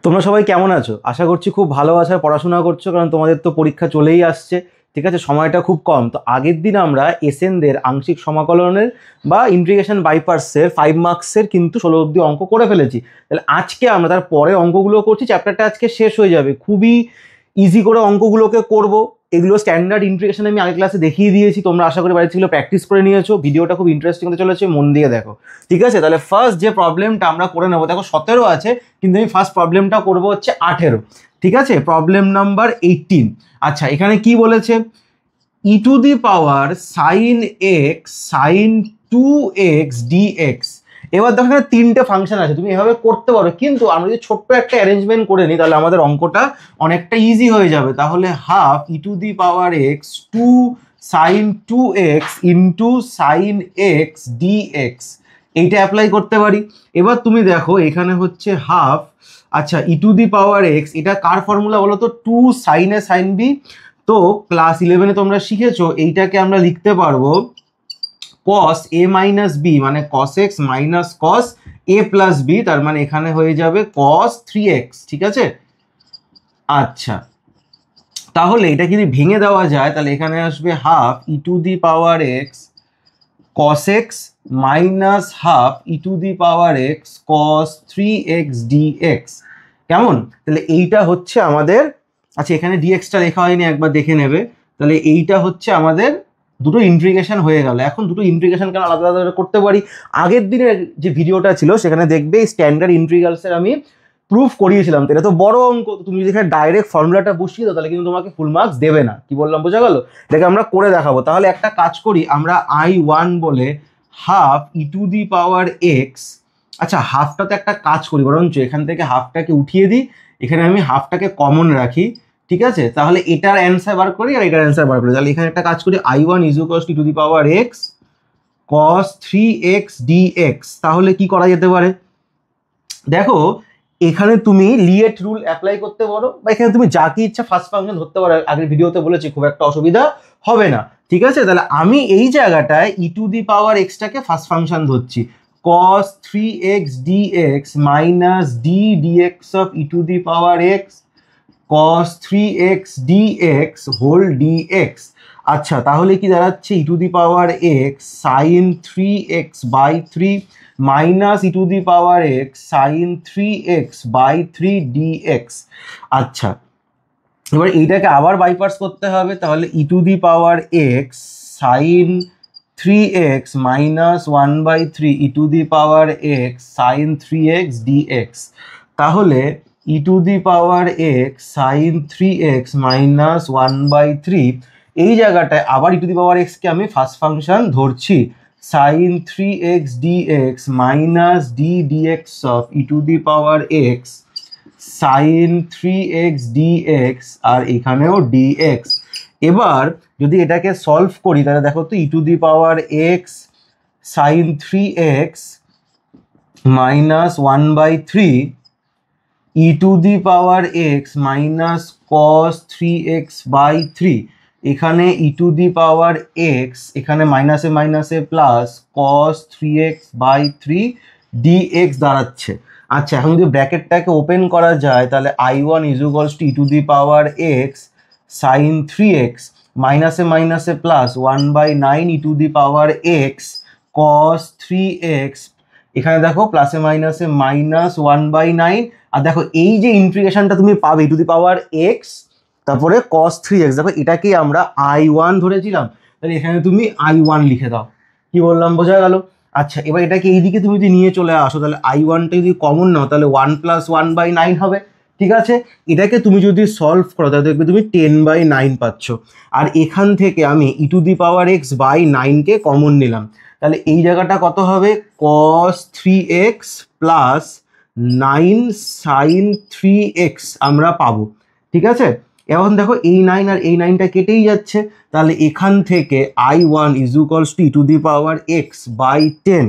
তোমরা সবাই কেমন আছো? আশা করছি খুব ভালো আছো আর পড়াশোনা করছো, কারণ তোমাদের তো পরীক্ষা চলেই আসছে। ঠিক আছে, সময়টা খুব কম। তো আগের দিন আমরা এসএনদের আংশিক সমাকলনের বা ইন্টিগ্রেশন বাই পার্টসের 5 মার্কসের কিন্তু 16 অব্দি অঙ্ক করে ফেলেছি। তাহলে আজকে আমরা তার পরে অঙ্কগুলো করছি, চ্যাপ্টারটা আজকে শেষ হয়ে যাবে। খুবই ইজি করে অঙ্কগুলোকে করব। এগুলো স্ট্যান্ডার্ড ইন্টিগ্রেশন আমি আগের ক্লাসে দেখিয়ে দিয়েছি, তোমরা আশা করি বাড়িতে সেগুলো প্র্যাকটিস করে নিয়েছো। ভিডিওটা খুব ইন্টারেস্টিং হতে চলেছে, মন দিয়ে দেখো। ঠিক আছে, তাহলে ফার্স্ট যে প্রবলেমটা আমরা করে নেবো, দেখো 17 আছে কিন্তু আমি ফার্স্ট প্রবলেমটা করব হচ্ছে 18। ঠিক আছে, প্রবলেম নাম্বার 18। আচ্ছা, এখানে কি বলেছে? E to the power sine x sine 2x dx। এবার দেখো এখানে তিনটে ফাংশন আছে, তুমি এভাবে করতে পারো, কিন্তু আমরা যদি ছোট্ট একটা অ্যারেঞ্জমেন্ট করে নিই তাহলে আমাদের অঙ্কটা অনেকটা ইজি হয়ে যাবে। তাহলে half e to the power x 2 sin 2x into sine x dx, এইটা অ্যাপ্লাই করতে পারি। এবার তুমি দেখো এখানে হচ্ছে হাফ, আচ্ছা ই টু দি পাওয়ার এক্স, এটা কার ফর্মুলা বলো তো? 2 সাইন এ সাইন বি। তো ক্লাস 11-এ তোমরা শিখেছো, এইটাকে আমরা লিখতে পারবো cos a মাইনাস বি, মানে cos x minus cos a plus B, তার মানে এখানে হয়ে যাবে cos 3x। ঠিক আছে, আচ্ছা তাহলে এটা যদি ভেঙে দেওয়া যায় তাহলে এখানে আসবে half e to the power x cos x minus half e to the power x cos 3x dx। কেমন? তাহলে এইটা হচ্ছে আমাদের, আচ্ছা এখানে ডিএক্সটা লেখা হয়নি, একবার দেখে নেবে। তাহলে এইটা হচ্ছে আমাদের দুটো ইন্টিগ্রেশন হয়ে গেল। এখন দুটো ইন্টিগ্রেশন কেন আলাদা আলাদা করতে পারি? আগের দিনের যে ভিডিওটা ছিল সেখানে দেখবে স্ট্যান্ডার্ড ইন্টিগ্রালসের আমি প্রুফ করিয়েছিলাম। তো এটা তো বড় অঙ্ক, তুমি যদি এখানে ডাইরেক্ট ফর্মুলাটা বসিয়ে দাও তাহলে কিন্তু তোমাকে ফুল মার্কস দেবে না। কি বললাম, বোঝা গেল? এটাকে আমরা করে দেখাবো। তাহলে একটা কাজ করি, আমরা I1 বলে half e to the power x, আচ্ছা হাফটাতে একটা কাজ করি, বরঞ্চ এখান থেকে হাফটাকে উঠিয়ে দিই, এখানে আমি হাফটাকে কমন রাখি। ঠিক আছে, তাহলে এটার অ্যান্সার বার করি আর এটার অ্যান্সার বার করি। তাহলে এখানে একটা কাজ করি, I1 is equals two the power x cos 3x dx। তাহলে কি করা যেতে পারে? দেখো এখানে তুমি লিয়েট রুল অ্যাপ্লাই করতে পারো, বা এখানে তুমি যা কি ইচ্ছা ফার্স্ট ফাংশন ধরতে পারো। আগের ভিডিওতে বলেছি খুব একটা অসুবিধা হবে না। ঠিক আছে, তাহলে আমি এই জায়গাটায় ই টু দি পাওয়ার এক্সটাকে ফার্স্ট ফাংশন ধরছি, cos 3x dx minus d dx of e to the power x cos 3x dx whole dx। আচ্ছা তাহলে কি দাঁড়াচ্ছে? E to the power x sine 3x by 3 minus e to the power x sine 3x by 3 dx। আচ্ছা এবার এইটাকে আবার বাইপার্স করতে হবে, তাহলে e to the power x sine 3x minus 1/3 e to the power x sine 3x dx। তাহলে e to the power x sine 3x minus 1/3, এই জায়গাটায় আবার ই টু দি পাওয়ার এক্সকে আমি ফার্স্ট ফাংশন ধরছি, sine 3x dx minus d dx of e to the power x sine 3x dx, আর এখানেও dx। এবার যদি এটাকে সলভ করি তাহলে দেখো তো e to the power x sine 3x minus 1/3 e to the power x minus cos 3x by 3, এখানে ই টু দি পাওয়ার এক্স, এখানে মাইনাসে মাইনাসে plus cos 3x by 3 dx দাঁড়াচ্ছে। আচ্ছা এখন যদি ব্র্যাকেটটাকে ওপেন করা যায় তাহলে I1 is equals to e to the power x sine 3x মাইনাসে মাইনাসে plus 1/9 e to the power x cos 3x, এখানে দেখো প্লাসে মাইনাসে মাইনাস 1/9। আর দেখো এই যে ইন্টিগ্রেশনটা তুমি পাবে ই টু দি পাওয়ার এক্স তারপরে cos 3x, দেখো এটাকেই আমরা I1 ধরেছিলাম, তাহলে এখানে তুমি I1 লিখে দাও। কি বললাম, বোঝা গেল? আচ্ছা এবার এটাকে এইদিকে তুমি যদি নিয়ে চলে আসো তাহলে I1টা যদি কমন নাও তাহলে 1 + 1/9 হবে। ঠিক আছে, এটাকে তুমি যদি সলভ করো তাহলে দেখবে তুমি 10/9 পাচ্ছ। আর এখান থেকে আমি e to the power x by 9কে কমন নিলাম, তাহলে এই জায়গাটা কত হবে? cos 3x plus 9 sin 3x আমরা পাবো। ঠিক আছে, এখন দেখো এই 9 আর এই 9টা কেটেই যাচ্ছে, তাহলে এখান থেকে I1 is equals to e to the power x by 10,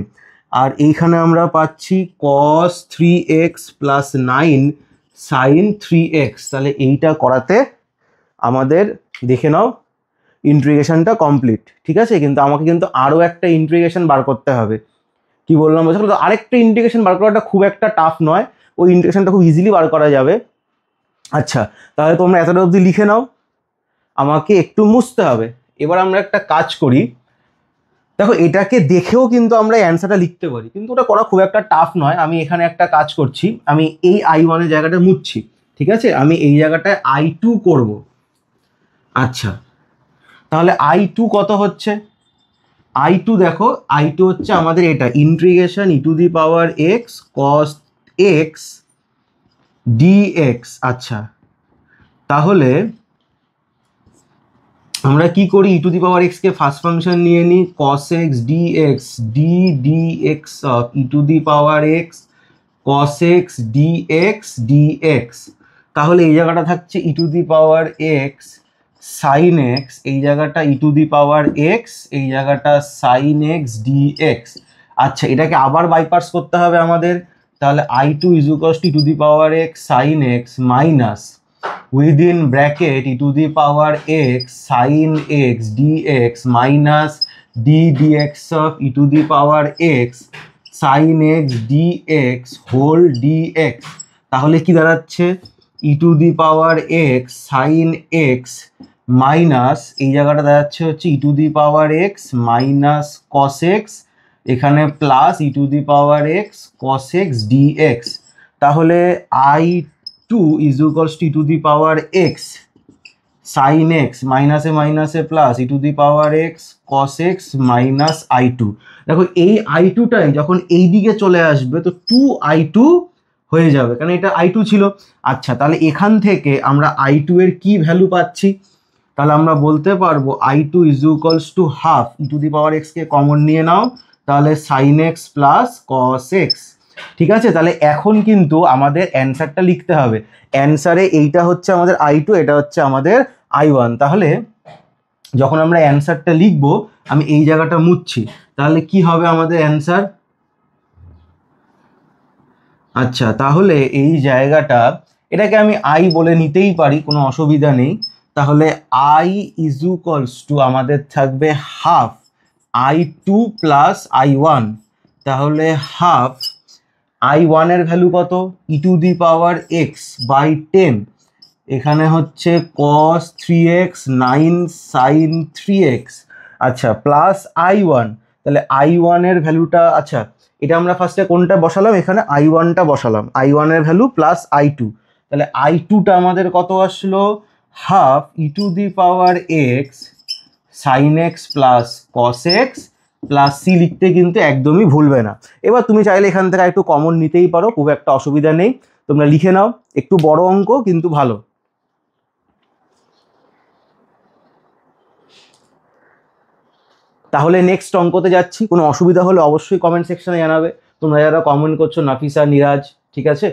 আর এইখানে আমরা পাচ্ছি cos 3x plus 9 sin 3x। তাহলে এইটা করাতে আমাদের দেখে নাও ইন্টিগ্রেশনটা কমপ্লিট। ঠিক আছে, কিন্তু আমাকে কিন্তু আরও একটা ইন্টিগ্রেশন বার করতে হবে। কি বললাম, বুঝতে পারছো? আরেকটা ইন্টিগ্রেশন বার করাটা খুব একটা টাফ নয়, ওই ইন্টিগ্রেশনটা খুব ইজিলি বার করা যাবে। আচ্ছা, তাহলে তোমরা এতটা অবধি লিখে নাও, আমাকে একটু মুছতে হবে। এবার আমরা একটা কাজ করি, দেখো এটাকে দেখেও কিন্তু আমরা অ্যান্সারটা লিখতে পারি, কিন্তু ওটা করা খুব একটা টাফ নয়। আমি এখানে একটা কাজ করছি, আমি এই I1 এর জায়গাটা মুছছি, ঠিক আছে? আমি এই জায়গাটায় I2 করব। আচ্ছা, তাহলে I2 কত হচ্ছে? I2 দেখো, I2 হচ্ছে আমাদের এটা integration e⁻x cos x dx। আচ্ছা, তাহলে আমরা কি করি, e⁻x কে ফার্স্ট ফাংশন নিয়ে নিই, cos x dx dx of e⁻x cos x dx dx। তাহলে এই জায়গাটা থাকছে e⁻x sin x, এই জায়গাটা e⁻x, এই জায়গাটা sin x dx। আচ্ছা, এটাকে আবার বাইপার্স করতে হবে আমাদের, তাহলে I2 e⁻x sin x minus within bracket e⁻x sin x dx minus d dx of e⁻x sin x dx whole dx। তাহলে কি দাঁড়াচ্ছে, e⁻x sin x মাইনাস এই জায়গাটা দাঁড়াচ্ছে হচ্ছে e⁻x মাইনাস cos x, এখানে plus e⁻x cos x dx। তাহলে I2 is equals to e⁻x sin x মাইনাসে মাইনাসে plus e⁻x cos x minus I2। দেখো এই I2টাই যখন এই দিকে চলে আসবে তো 2I2 হয়ে যাবে, কারণ এটা I2 ছিল। আচ্ছা, তাহলে এখান থেকে আমরা I2 এর কি ভ্যালু পাচ্ছি, তাহলে আমরা বলতে পারবো I2 is equals to half e⁻x K common নিয়ে নাও, তাহলে sin x plus cos x। ঠিক আছে, তাহলে এখন কিন্তু আমাদের অ্যান্সারটা লিখতে হবে। অ্যান্সারে এইটা হচ্ছে আমাদের I2, এটা হচ্ছে আমাদের I1। তাহলে যখন আমরা অ্যান্সারটা লিখবো, আমি এই জায়গাটা মুছছি, তাহলে কি হবে আমাদের অ্যান্সার? আচ্ছা, তাহলে এই জায়গাটা, এটাকে আমি I বলে নিতেই পারি, কোনো অসুবিধা নেই। তাহলে I is equals to আমাদের থাকবে হাফ I2 প্লাস I1। তাহলে হাফ I1 এর ভ্যালু কত, e⁻x বাই 10, এখানে হচ্ছে cos 3x 9 sin 3x। আচ্ছা, প্লাস I1, তাহলে I1 এর ভ্যালুটা, আচ্ছা এটা আমরা ফার্স্টে কোনটা বসালাম, এখানে I1টা বসালাম, I1 এর ভ্যালু প্লাস I2। তাহলে I2টা আমাদের কত আসলো, half e⁻x sin x plus cos x plus c লিখতে কিন্তু একদমই ভুলবে না। এবার তুমি চাইলে এখান থেকে একটু কমন নিতেই পারো, খুব একটা অসুবিধা নেই, তোমরা লিখে নাও, একটু বড় অঙ্ক কিন্তু ভালো। তাহলে নেক্সট অঙ্কতে যাচ্ছি, কোনো অসুবিধা হলে অবশ্যই কমেন্ট সেকশনে জানাবে। তোমরা যারা কমেন্ট করছো, নাফিসা, নিরাজ, ঠিক আছে,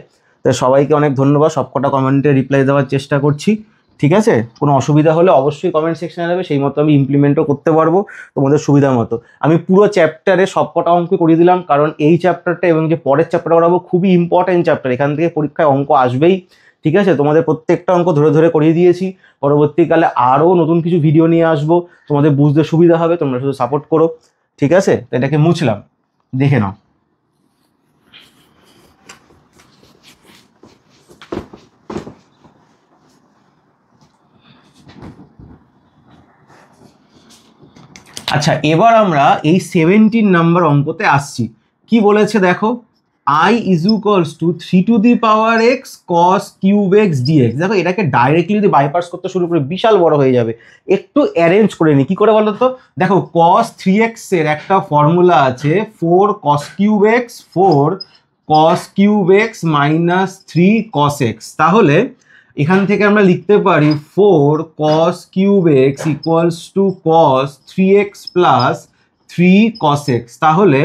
তো সবাইকে অনেক ধন্যবাদ, সবকটা কমেন্টে রিপ্লাই দেওয়ার চেষ্টা করছি। ঠিক আছে, কোনো অসুবিধা হলে অবশ্যই কমেন্ট সেকশনে জানাবে, সেই মতো আমি ইমপ্লিমেন্টও করতে পারবো তোমাদের সুবিধা মতো। আমি পুরো চ্যাপ্টারে সবকটা অঙ্ক করিয়ে দিলাম, কারণ এই চ্যাপ্টারটা এবং যে পরের চ্যাপ্টারটা করাবো খুবই ইম্পর্টেন্ট চ্যাপ্টার, এখান থেকে পরীক্ষায় অঙ্ক আসবেই। ঠিক আছে, তোমাদের প্রত্যেকটা অঙ্ক ধরে ধরে করিয়ে দিয়েছি, পরবর্তীকালে আরও নতুন কিছু ভিডিও নিয়ে আসবো, তোমাদের বুঝতে সুবিধা হবে, তোমরা শুধু সাপোর্ট করো। ঠিক আছে, তো এটাকে মুছলাম, দেখে নাও। আচ্ছা, এবার আমরা এই 17 নাম্বার অঙ্কতে আসছি। কি বলেছে দেখো, I is equals to 3⁻x cos cube x dx। দেখো এটাকে ডাইরেক্টলি যদি বাইপার্স করতে শুরু করে বিশাল বড় হয়ে যাবে, একটু অ্যারেঞ্জ করে নি, কি করে বলো তো। দেখো cos 3x এর একটা ফর্মুলা আছে 4 cos cube x 4 cos cube x minus 3 cos x। তাহলে এখান থেকে আমরা লিখতে পারি 4 cos cube x equals to cos 3x plus 3 cos x। তাহলে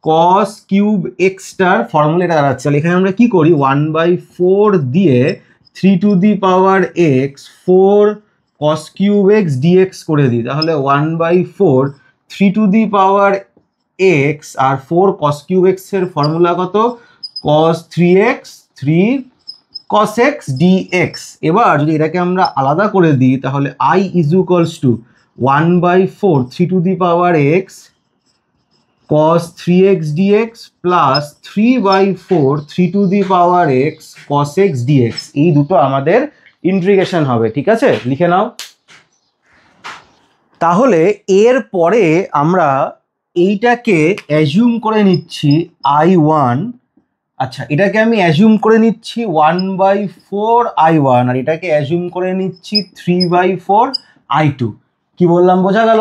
cos cube x টার ফর্মুলা এটা দাঁড়াচ্ছে, তাহলে এখানে আমরা কি করি, 1/4 দিয়ে 3⁻x 4 cos cube x dx করে দিই। তাহলে 1/4 3⁻x আর 4 cos cube x এর ফর্মুলা কত, cos 3x 3 cos x dx। এবার যদি এটাকে আমরা আলাদা করে দিই, তাহলে I is equals to 1/4 3⁻x cos 3x dx plus 3/4 3 to the power x cos x dx, এই দুটো আমাদের ইন্টিগ্রেশন হবে। ঠিক আছে, লিখে নাও। তাহলে এর পরে আমরা এইটাকে অ্যাজিউম করে নিচ্ছি I1। আচ্ছা, এটাকে আমি অ্যাজিউম করে নিচ্ছি 1/4 I1, আর এটাকে অ্যাজিউম করে নিচ্ছি 3/4 I2। কি বললাম, বোঝা গেল?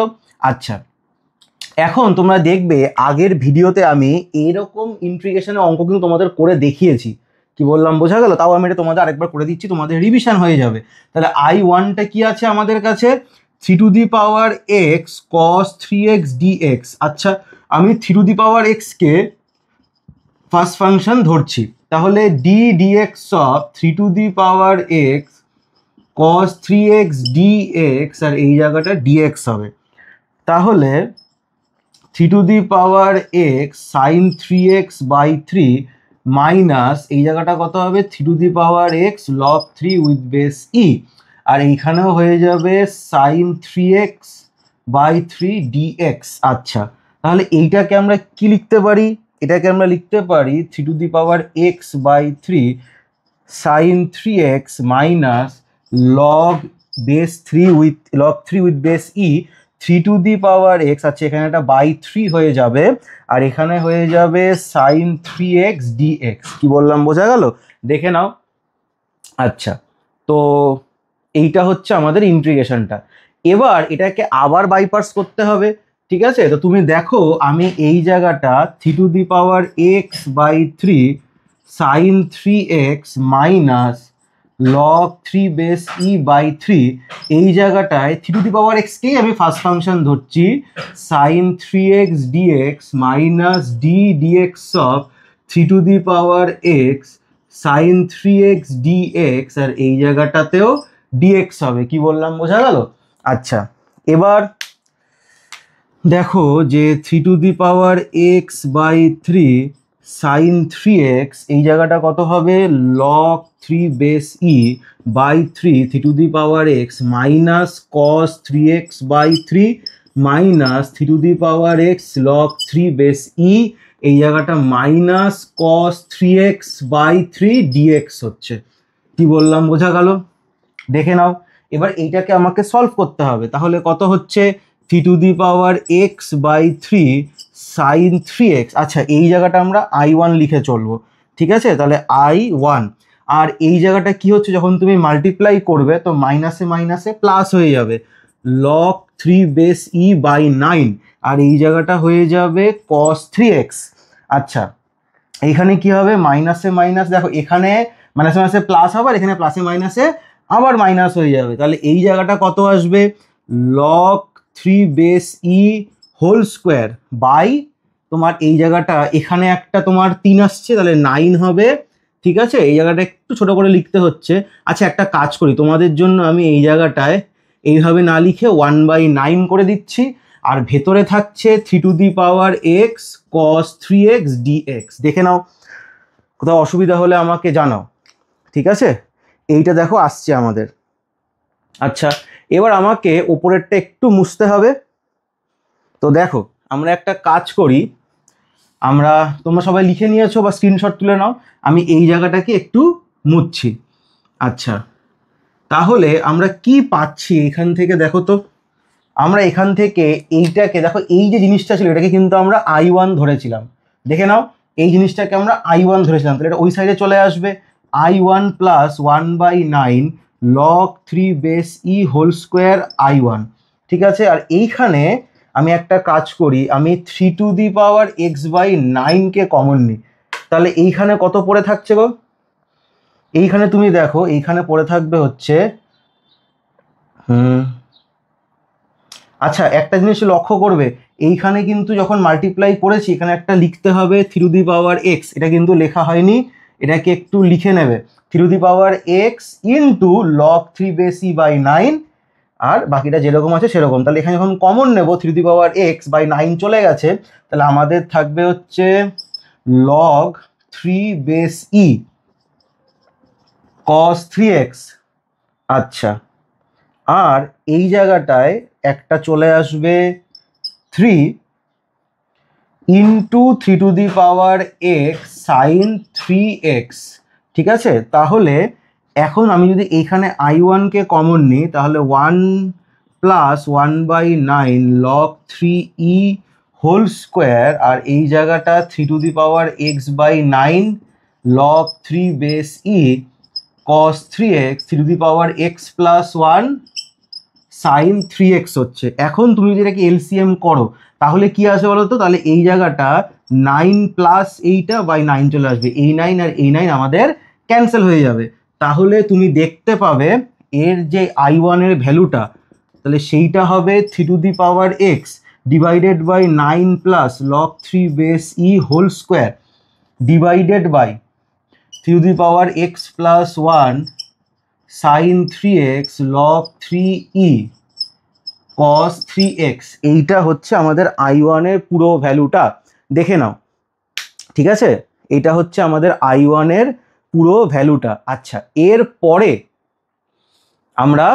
আচ্ছা, এখন তোমরা দেখবে আগের ভিডিওতে আমি এরকম ইন্টিগ্রেশনের অঙ্ক কিন্তু তোমাদের করে দেখিয়েছি। কি বললাম, বোঝা গেল? তাও আমি এটা তোমাদের আরেকবার করে দিচ্ছি, তোমাদের রিভিশন হয়ে যাবে। তাহলে I1টা কি আছে আমাদের কাছে? 3 to the power x cos 3x dx। আচ্ছা, আমি 3 টু দি পাওয়ার x কে ফার্স্ট ফাংশন ধরছি, তাহলে d dx of 3 to the power x cos 3x dx, আর এই জায়গাটা dx হবে। তাহলে 3 to the power x sin 3x by 3 minus এই জায়গাটা কত হবে? 3 to the power x log 3 with base e, আর এইখানেও হয়ে যাবে sin 3x বাই 3 dx। আচ্ছা, তাহলে এইটাকে আমরা কি লিখতে পারি? এটাকে আমরা লিখতে পারি 3 to the power x by 3 sin 3x minus log base 3 with base e 3 to the power x। আচ্ছা, এখানে একটা বাই 3 হয়ে যাবে, আর এখানে হয়ে যাবে sin 3x dx। কি বললাম, বোঝা গেল? দেখে নাও। আচ্ছা, তো এইটা হচ্ছে আমাদের ইন্টিগ্রেশনটা। এবার এটাকে আবার বাইপার্স করতে হবে। ঠিক আছে, তো তুমি দেখো আমি এই জায়গাটা 3 to the power x by 3 sin 3x minus log 3 base e by 3, এই জায়গাটায় 3 টু দি পাওয়ার x কেই আমি ফার্স্ট ফাংশন ধরছি, sin 3x dx minus d dx of 3 to the power x sin 3x dx, আর এই জায়গাটাতেও dx হবে। কি বললাম, বোঝা গেল? আচ্ছা, এবার দেখো যে 3 to the power x by 3 sin 3x, এই জায়গাটা কত হবে? log 3 base e by 3 3 to the power x minus cos 3x by 3 minus 3 to the power x log 3 base e, এই জায়গাটা minus cos 3x by 3 dx হচ্ছে। কি বললাম, বোঝা গেল? দেখে নাও। এবার এইটাকে আমাকে সলভ করতে হবে, তাহলে কত হচ্ছে? 3 to the power x by 3 sin 3x। আচ্ছা, এই জায়গাটা আমরা I1 লিখে চলবো। ঠিক আছে, তাহলে I1, আর এই জায়গাটা কি হচ্ছে? যখন তুমি মাল্টিপ্লাই করবে তো মাইনাসে মাইনাসে প্লাস হয়ে যাবে, log 3 বেস e বাই 9, আর এই জায়গাটা হয়ে যাবে cos 3x। আচ্ছা, এইখানে কি হবে? মাইনাসে মাইনাস, দেখো এখানে মাইনাসে মাইনাসে প্লাস হবে, আর এখানে প্লাসে মাইনাসে আবার মাইনাস হয়ে যাবে, তাহলে এই জায়গাটা কত আসবে? log 3 base e whole square by তোমার এই জায়গাটা এখানে একটা তোমার 3 আসছে, তাহলে 9 হবে। ঠিক আছে, এই জায়গাটা একটু ছোট করে লিখতে হচ্ছে। আচ্ছা, একটা কাজ করি, তোমাদের জন্য আমি এই জায়গাটায় এইভাবে না লিখে 1/9 করে দিচ্ছি, আর ভেতরে থাকছে 3 to the power x cos 3x dx। দেখে নাও, কোথাও অসুবিধা হলে আমাকে জানাও। ঠিক আছে, এইটা দেখো আসছে আমাদের। আচ্ছা, এবার আমাকে ওপরেরটা একটু মুছতে হবে। তো দেখো আমরা একটা কাজ করি, তোমরা সবাই লিখে নিয়েছো বা স্ক্রিনশট তুলে নাও, আমি এই জায়গাটাকে একটু মুছছি। আচ্ছা, তাহলে আমরা কি পাচ্ছি এখান থেকে? দেখো তো, আমরা এখান থেকে এইটাকে দেখো, এই যে জিনিসটা ছিল এটাকে কিন্তু আমরা I1 ধরেছিলাম। দেখে নাও, এই জিনিসটাকে আমরা I1 ধরেছিলাম, তাহলে এটা ওই সাইডে চলে আসবে, I1 plus 1/9 log 3 base e whole square I1। ঠিক আছে, আর এইখানে আমি একটা কাজ করি, আমি 3 to the power x by 9কে কমন নিই, তাহলে এইখানে কত পড়ে থাকছে গো? এইখানে তুমি দেখো, এইখানে পড়ে থাকবে হচ্ছে আচ্ছা, একটা জিনিস লক্ষ্য করবে, এইখানে কিন্তু যখন মাল্টিপ্লাই করেছি এখানে একটা লিখতে হবে 3 টু দি পাওয়ার x, এটা কিন্তু লেখা হয়নি, এটাকে একটু লিখে নেবে 3 to the power x into log 3 base e by 9, আর বাকিটা যেরকম আছে সেরকম। তাহলে এখানে যখন কমন নেব 3 to the power x by 9 চলে গেছে, তাহলে আমাদের থাকবে হচ্ছে log 3 base e cos 3x। আচ্ছা, আর এই জায়গাটায় একটা চলে আসবে 3, ইন্টু 3 x সাইন 3x, ঠিক আছে? তাহলে এখন আমি যদি এইখানে i1 কে কমন নিই তাহলে 1 plus 1/9 log 3e whole square, আর এই জায়গাটা 3 x/9 log 3 base e cos 3x 3 x plus 1 sine 3x হচ্ছে। এখন তুমি যদি এটাকে এলসিএম করো তাহলে কি আসবে বলো তো? তাহলে এই জায়গাটা 9 প্লাস এইটা বাই 9 চলে আসবে, এই 9 আর এই 9 আমাদের ক্যান্সেল হয়ে যাবে। তাহলে তুমি দেখতে পাবে এর যে i1 এর ভ্যালুটা, তাহলে সেইটা হবে 3 x divided by 9 plus log 3 base e whole square divided by 3 x plus 1 sine 3x log 3e cos 3x। এইটা হচ্ছে আমাদের i1 এর পুরো ভ্যালুটা, দেখে নাও, ঠিক আছে? এটা হচ্ছে আমাদের i1 এর পুরো ভ্যালুটা। আচ্ছা, এর পরে আমরা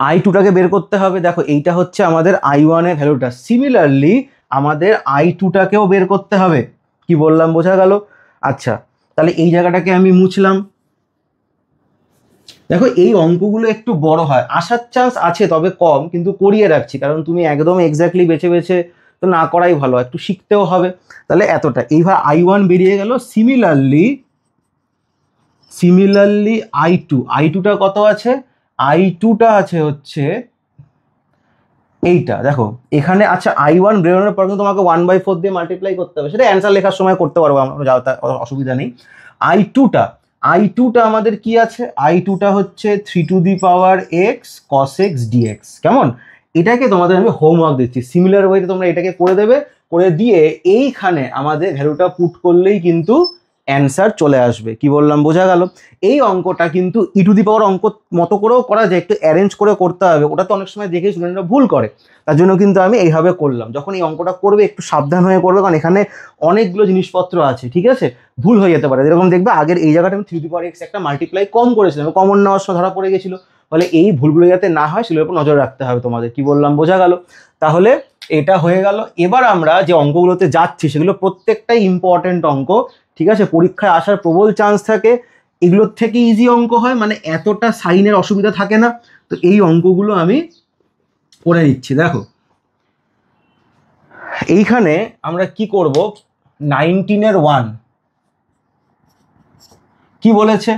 i2টাকে বের করতে হবে। দেখো এইটা হচ্ছে আমাদের i1 এর ভ্যালুটা, সিমিলারলি আমাদের i2টাকেও বের করতে হবে। কি বললাম বোঝা গেল? আচ্ছা, তাহলে এই জায়গাটাকে আমি মুছলাম। দেখো এই অঙ্কগুলো একটু বড় হয়, আসার চান্স আছে তবে কম, কিন্তু করিয়ে রাখছি কারণ তুমি একদম এক্স্যাক্টলি বেছে বেছে তো না করাই ভালো, একটু শিখতেও হবে। তাহলে এতটা, এইবার i1 বেরিয়ে গেল। সিমিলারলি i2টা কত আছে? i2টা আছে হচ্ছে এইটা, দেখো এখানে। আচ্ছা, i1 বেরোনোর পর কিন্তু তোমাকে 1/4 দিয়ে মাল্টিপ্লাই করতে হবে, সেটা অ্যান্সার লেখার সময় করতে পারবো আমরা, যাও, অসুবিধা নেই। i2টা আমাদের কি আছে? i2টা হচ্ছে 3 x cos x dx। কেমন? এটাকে তোমাদের আমি হোমওয়ার্ক দিচ্ছি, সিমিলার ওয়েতে তোমরা এটাকে করে দেবে, করে দিয়ে এইখানে আমাদের ভ্যালুটা পুট করলেই কিন্তু অ্যান্সার চলে আসবে। কি বললাম বোঝা গেল? এই অঙ্কটা কিন্তু অঙ্ক মতো করেও করা যায়, একটু অ্যারেঞ্জ করে করতে হবে, ওটা তো অনেক সময় দেখে স্টুডেন্টরা ভুল করে, তার জন্য কিন্তু আমি এইভাবে করলাম। যখন এই অঙ্কটা করবে একটু সাবধান হয়ে করবে, কারণ এখানে অনেকগুলো জিনিসপত্র আছে, ঠিক আছে? ভুল হয়ে যেতে পারে। যেরকম দেখবে আগের এই জায়গাটা আমি 3 x একটা মাল্টিপ্লাই কম করেছিলাম, কমন নেওয়ার সময় ধরা পড়ে গেছিলো। ফলে এই ভুলগুলো যাতে না হয় সেগুলোর উপর নজর রাখতে হবে তোমাদের। কি বললাম বোঝা গেল? তাহলে এটা হয়ে গেল। এবার আমরা যে অঙ্কগুলোতে যাচ্ছি সেগুলো প্রত্যেকটাই ইম্পর্টেন্ট অঙ্ক, ঠিক আছে? পরীক্ষায় আসার প্রবল চান্স থাকে, এগুলোর থেকে ইজি অঙ্ক হয়, মানে এতটা সাইনের অসুবিধা থাকে না। তো এই অঙ্কগুলো আমি করে নিচ্ছি। দেখো এইখানে আমরা কি করব, 19 1 কি বলেছে?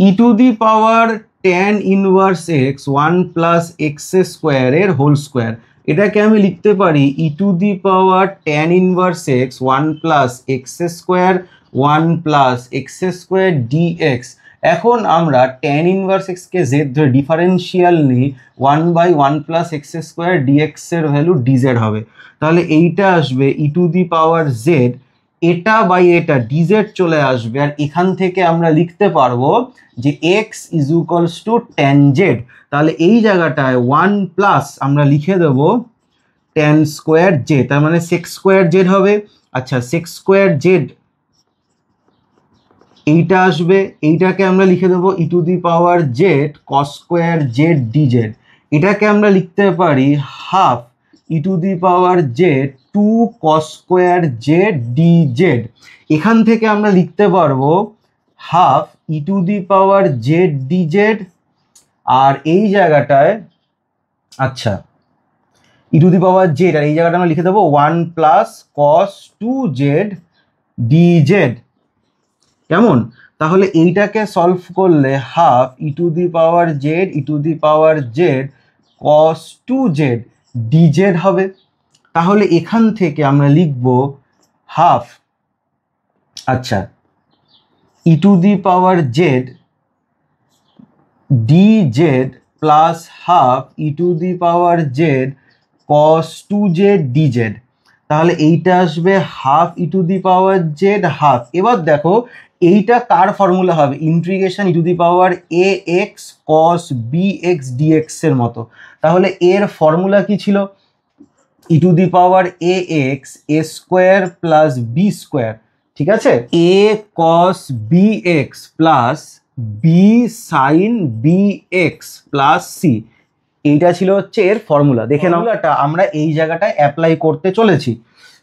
e⁻tan inverse x 1 plus x square এর হোল স্কোয়ার। এটাকে আমি লিখতে পারি e⁻tan inverse x 1 plus x square 1 plus x square dx। এখন আমরা tan ইনভার্স x কে z ধরে ডিফারেন্সিয়াল নিই, 1/1 প্লাস x স্কোয়ার dx এর ভ্যালু dz হবে। তাহলে এইটা আসবে e⁻z, এটা বাই এটা dz চলে আসবে, আর এখান থেকে আমরা লিখতে পারবো যে x is equals two tan z। তাহলে এই জায়গাটায় 1 প্লাস আমরা লিখে দেব tan স্কোয়ার z, তার মানে sec স্কোয়ার z হবে। আচ্ছা, sec স্কোয়ার z এইটা আসবে, এইটাকে আমরা লিখে দেবো e⁻z cos square z dz। এটাকে আমরা লিখতে পারি half e⁻z 2 cos square z dz। এখান থেকে আমরা লিখতে পারবো হাফ e⁻z dz, আর এই জায়গাটায় আচ্ছা e⁻z, আর এই জায়গাটা আমরা লিখে দেবো 1 প্লাস cos 2z dz। কেমন? তাহলে এইটাকে সলভ করলে half e⁻z cos 2z dz হবে। তাহলে এখান থেকে আমরা লিখব হাফ, আচ্ছা, e⁻z dz plus half e⁻z cos 2z dz। তাহলে এইটা আসবে হাফ e⁻z হাফ। এবার দেখো এইটা কার ফর্মুলা হবে? Integration e⁻ax cos bx dx এর মতো। তাহলে এর ফর্মুলা কি ছিল? e⁻ax a square plus b square, ঠিক আছে? a cos bx plus b sin bx plus c। এইটা ছিল হচ্ছে এর ফর্মুলা। দেখে নাও, ফর্মুলাটা আমরা এই জায়গাটায় অ্যাপ্লাই করতে চলেছি।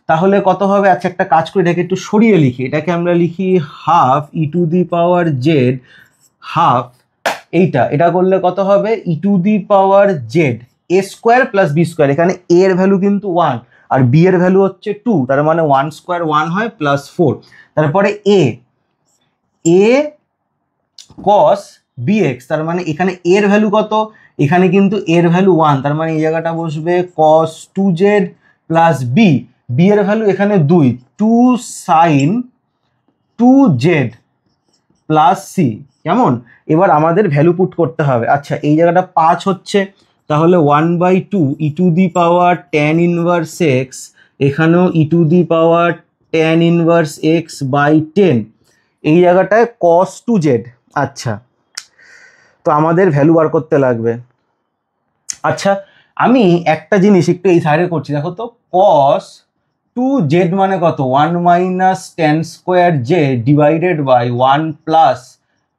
তাহলে কত হবে? আচ্ছা, একটা কাজ করি, এটাকে একটু সরিয়ে লিখি। এটাকে আমরা লিখি half e to the power z half, এটা করলে কত হবে? E to the power z a square plus b square. এখানে এ এর ভ্যালু কিন্তু 1 আর বি এর ভ্যালু হচ্ছে 2, তার মানে 1 স্কোয়ার 1 হয় প্লাস 4। তারপরে এ কস বিএক্স, তার মানে এখানে এর ভ্যালু কত? এখানে কিন্তু এর ভ্যালু 1, তার মানে এই জায়গাটা বসবে কস 2z প্লাস বি এর ভ্যালু এখানে 2 সাইন 2z প্লাস সি। কেমন? এবার আমাদের ভ্যালু পুট করতে হবে। আচ্ছা, এই জায়গাটা 5 হচ্ছে, তাহলে 1/2 e to the power tan inverse x, এখানেও e to the power tan inverse x by 10, এই জায়গাটায় cos 2z। আচ্ছা, তো আমাদের ভ্যালু বার করতে লাগবে। আচ্ছা, আমি একটা জিনিস একটু এই সাইডে করছি, দেখো তো, cos 2z মানে কত? 1 minus tan square z divided by 1 plus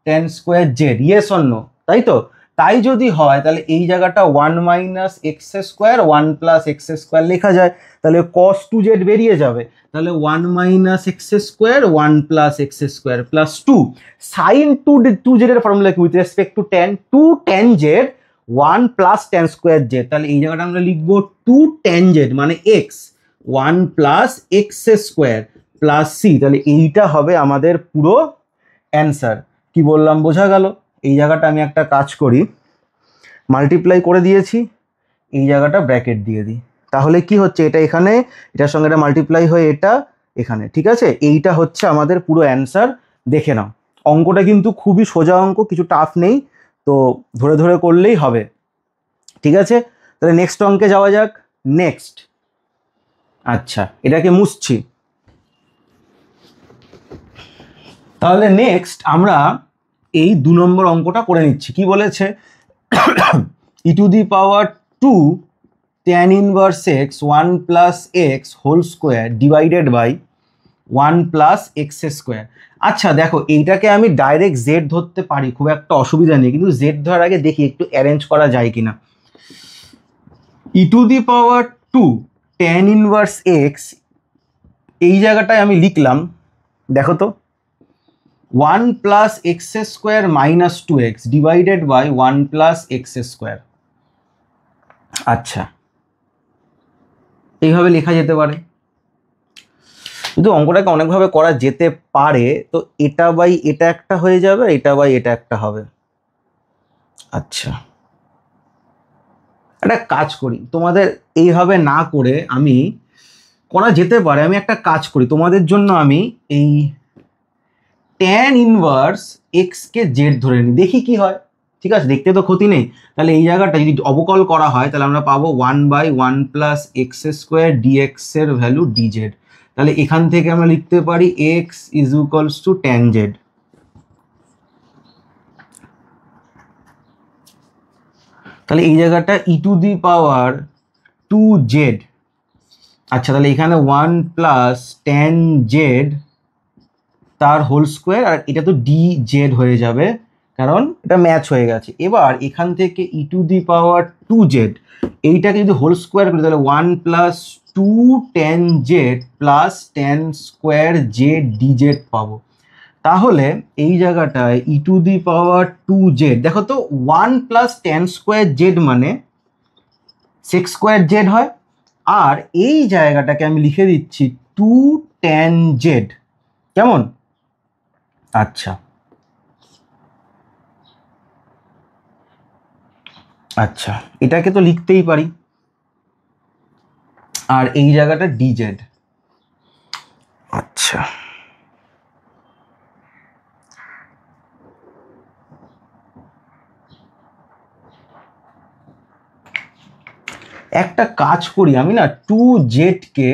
tan square z, yes or no? তাই তো? তাই যদি হয় তাহলে এই জায়গাটা 1 minus x square 1 plus x square লেখা যায়, তাহলে cos 2z বেরিয়ে যাবে। তাহলে 1 minus x square 1 plus x square plus 2 sine 2z এর ফর্মুলা কি? With respect to tan, 2 tan z 1 plus tan square z। তাহলে এই জায়গাটা আমরা লিখবো 2 tan z মানে x 1 plus x square plus c. তাহলে এইটা হবে আমাদের পুরো অ্যান্সার। কি বললাম বোঝা গেল? এই জায়গাটা আমি একটা কাজ করি, মাল্টিপ্লাই করে দিয়েছি, এই জায়গাটা ব্র্যাকেট দিয়ে দিই, তাহলে কি হচ্ছে? এটা এখানে, এটার সঙ্গে এটা মাল্টিপ্লাই হয়ে এটা এখানে, ঠিক আছে? এইটা হচ্ছে আমাদের পুরো অ্যান্সার। দেখে নাও, অঙ্কটা কিন্তু খুবই সোজা অঙ্ক, কিছু টাফ নেই, তো ধরে ধরে করলেই হবে। ঠিক আছে, তাহলে নেক্সট অঙ্কে যাওয়া যাক। নেক্সট, আচ্ছা, এটাকে মুছছি। তাহলে নেক্সট আমরা এই 2 নম্বর অঙ্কটা করে নিচ্ছি। কি বলেছে? E to the power 2 tan inverse x 1 plus x whole square divided by 1 plus x square. আচ্ছা দেখো, এইটাকে আমি ডাইরেক্ট জেড ধরতে পারি, খুব একটা অসুবিধা নেই, কিন্তু জেড ধরার আগে দেখি একটু অ্যারেঞ্জ করা যায় কিনা। E to the power 2 tan inverse x, এই জায়গাটায় আমি লিখলাম, দেখো তো, 1 plus x square minus 2x divided by 1 plus x square. আচ্ছা, এইভাবে লেখা যেতে পারে, কিন্তু অঙ্কটাকে অনেকভাবে করা যেতে পারে। তো এটা বাই এটা একটা হয়ে যাবে, এটা বাই এটা একটা হবে। আচ্ছা, একটা কাজ করি, তোমাদের এইভাবে না করে আমি করা যেতে পারে, আমি একটা কাজ করি তোমাদের জন্য, আমি এই tan ইনভার্স এক্স কে জেড ধরে নিই, দেখি কি হয়। ঠিক আছে, দেখতে তো ক্ষতি নেই। তাহলে এই জায়গাটা যদি অবকল করা হয় তাহলে আমরা পাবো 1/1 প্লাস এক্স স্কোয়ার ডিএক্স এর ভ্যালু ডিজেড। তাহলে এখান থেকে আমরা লিখতে পারি x is equals two tan Z. তাহলে এই জায়গাটা ই টু দি পাওয়ার 2z। আচ্ছা, তাহলে এখানে 1 প্লাস tan জেড তার হোল স্কোয়ার, আর এটা তো ডি জেড হয়ে যাবে কারণ এটা ম্যাচ হয়ে গেছে। এবার এখান থেকে ই টু দি পাওয়ার 2z, এইটাকে যদি হোল স্কোয়ার করি তাহলে 1 plus 2 tan Z plus tan square Z DZ পাবো। তাহলে এই জায়গাটায় e to the power 2z, দেখো তো 1 প্লাস tan স্কোয়ার জেড মানে সেক স্কোয়ার জেড হয়, আর এই জায়গাটাকে আমি লিখে দিচ্ছি 2 tan জেড। কেমন? আচ্ছা, আচ্ছা, এটাকে তো লিখতেই পারি, আর এই জায়গাটা ডিজেড। আচ্ছা, একটা কাজ করি, আমি না 2z কে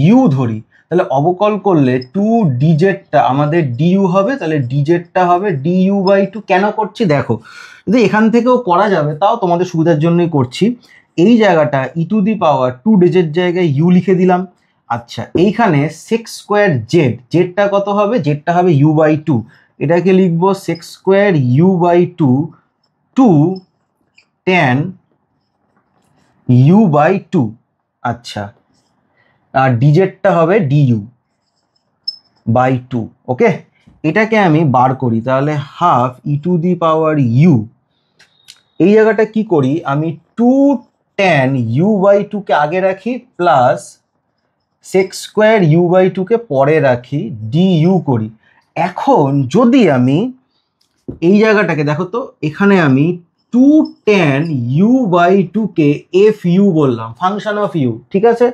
ইউ ধরি, তাহলে অবকল করলে 2dz আমাদের ডিইউ হবে, তাহলে ডিজেডটা হবে du/2। কেন করছি দেখো, যদি এখান থেকেও করা যাবে তাও তোমাদের সুবিধার জন্যই করছি। এই জায়গাটা ই টু দি পাওয়ার 2dz জায়গায় ইউ লিখে দিলাম। আচ্ছা, এইখানে সেক স্কোয়ার জেড, জেডটা কত হবে? জেডটা হবে u/2, এটাকে লিখবো sec square u/2 2 tan u by two. আচ্ছা, আর ডিজেডটা হবে ডিইউ বাই টু। ওকে, এটাকে আমি বার করি, তাহলে half e to the power u, এই জায়গাটা কি করি আমি, টু ট্যান ইউ বাই টুকে আগে রাখি plus sec square u by টুকে পরে রাখি, ডি ইউ করি। এখন যদি আমি এই জায়গাটাকে দেখো তো, এখানে আমি টু ট্যান ইউ বাই টুকে এফ ইউ বললাম, ফাংশন অফ ইউ, ঠিক আছে।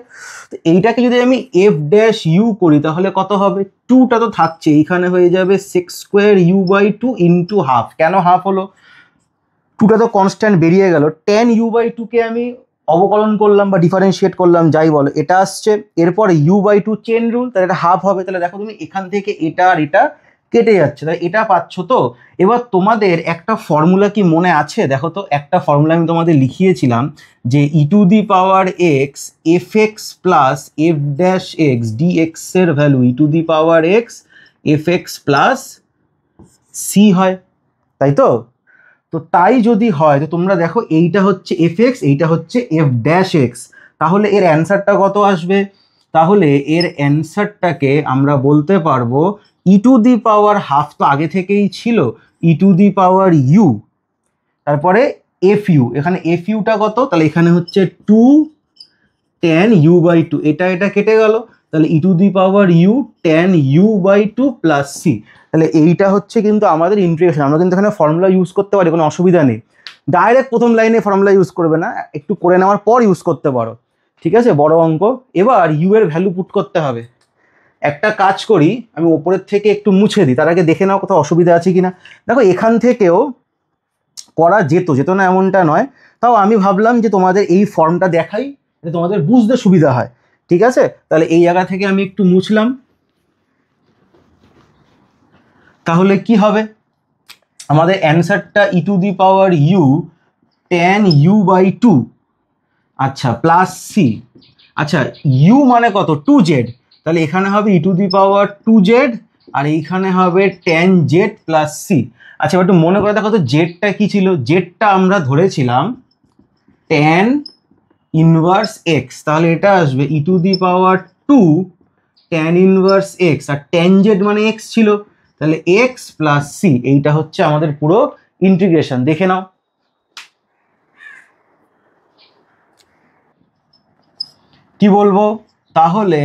তো এইটাকে যদি আমি এফ ড্যাশ ইউ করি তাহলে কত হবে, টুটা তো থাকছে, এইখানে হয়ে যাবে sec square u by two into half. কেন হাফ হলো, টুটা তো কনস্ট্যান্ট বেরিয়ে গেল, টেন ইউ বাই টুকে আমি অবকলন করলাম বা ডিফারেন্সিয়েট করলাম যাই বলো, এটা আসছে, এরপরে u by two chain rule, তাহলে এটা হাফ হবে। তাহলে দেখো তুমি এখান থেকে এটা আর এটা কেটে যাচ্ছে, তাহলে এটা পাচ্ছ। তো এবার তোমাদের একটা ফর্মুলা কি মনে আছে, দেখো তো, একটা ফর্মুলা আমি তোমাদের লিখিয়েছিলাম যে e to the power x f x plus f dash x d x এর value e to the power x f x plus c হয়, তাই তো। তো তাই যদি হয় তো তোমরা দেখো এইটা হচ্ছে এফ এক্স, এইটা হচ্ছে এফ ড্যাশ এক্স, তাহলে এর অ্যান্সারটা কত আসবে, তাহলে এর অ্যান্সারটাকে আমরা বলতে পারবো ই টু দি পাওয়ার হাফ তো আগে থেকেই ছিল, e to the power u, তারপরে এফ ইউ, এখানে এফ ইউটা কত, তাহলে এখানে হচ্ছে two tan u by two, এটা এটা কেটে গেল, তাহলে e to the power u tan u by two plus c. তাহলে এইটা হচ্ছে কিন্তু আমাদের ইন্টিগ্রেশন, আমরা কিন্তু এখানে ফর্মুলা ইউজ করতে পারি, কোনো অসুবিধা নেই। ডাইরেক্ট প্রথম লাইনে ফর্মুলা ইউজ করবে না, একটু করে নেওয়ার পর ইউজ করতে পারো, ঠিক আছে, বড় অঙ্ক। এবার ইউ এর ভ্যালু পুট করতে হবে। একটা কাজ করি, আমি ওপরের থেকে একটু মুছে দিই, তার আগে দেখে নাও কোথাও অসুবিধা আছে কিনা। দেখো এখান থেকেও করা যেত না এমনটা নয়, তাও আমি ভাবলাম যে তোমাদের এই ফর্মটা দেখাই, যাতে তোমাদের বুঝতে সুবিধা হয়, ঠিক আছে। তাহলে এই জায়গা থেকে আমি একটু মুছলাম, তাহলে কি হবে আমাদের অ্যান্সারটা e to the power u tan u by two, আচ্ছা, প্লাস সি। আচ্ছা, ইউ মানে কত, টু জেড, তাহলে এখানে হবে e to the power two z, আর এইখানে হবে ট্যান জেড প্লাস সি। আচ্ছা, এবার একটু মনে করে দেখো তো জেডটা কি ছিল, জেডটা আমরা ধরেছিলাম ট্যান ইনভার্স এক্স, তাহলে এটা আসবে e to the power two tan inverse x, আর ট্যান জেড মানে এক্স ছিল, তাহলে এক্স প্লাস সি, এইটা হচ্ছে আমাদের পুরো ইন্টিগ্রেশন। দেখে নাও, কি বলবো, তাহলে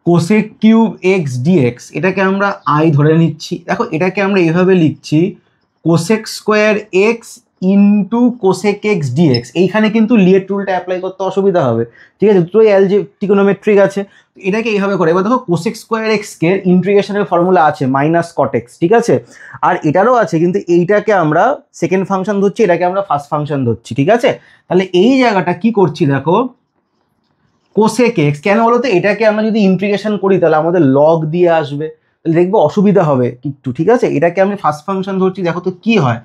কোসেক কিউব এক্স ডিএক্স, এটাকে আমরা আই ধরে নিচ্ছি। দেখো এটাকে আমরা এইভাবে লিখছি, cosec square x into cosec x dx. এইখানে কিন্তু লিয়েট রুলটা অ্যাপ্লাই করতে অসুবিধা হবে, ঠিক আছে, দুটোই ট্রিগোনোমেট্রিক আছে, এটাকে এইভাবে করে। এবার দেখো কোসেক স্কোয়ার এক্সকে ইন্টিগ্রেশনের ফর্মুলা আছে মাইনাস কট এক্স, ঠিক আছে, আর এটারও আছে, কিন্তু এইটাকে আমরা সেকেন্ড ফাংশন ধরছি, এটাকে আমরা ফার্স্ট ফাংশন ধরছি, ঠিক আছে। তাহলে এই জায়গাটা কি করছি দেখো, কোসেক এক্স কেন বলো তো, এটাকে আমরা যদি ইন্টিগ্রেশন করি তাহলে আমাদের লগ দিয়ে আসবে, তাহলে দেখবো অসুবিধা হবে একটু, ঠিক আছে। এটাকে আমি ফার্স্ট ফাংশন ধরছি, দেখো তো কি হয়।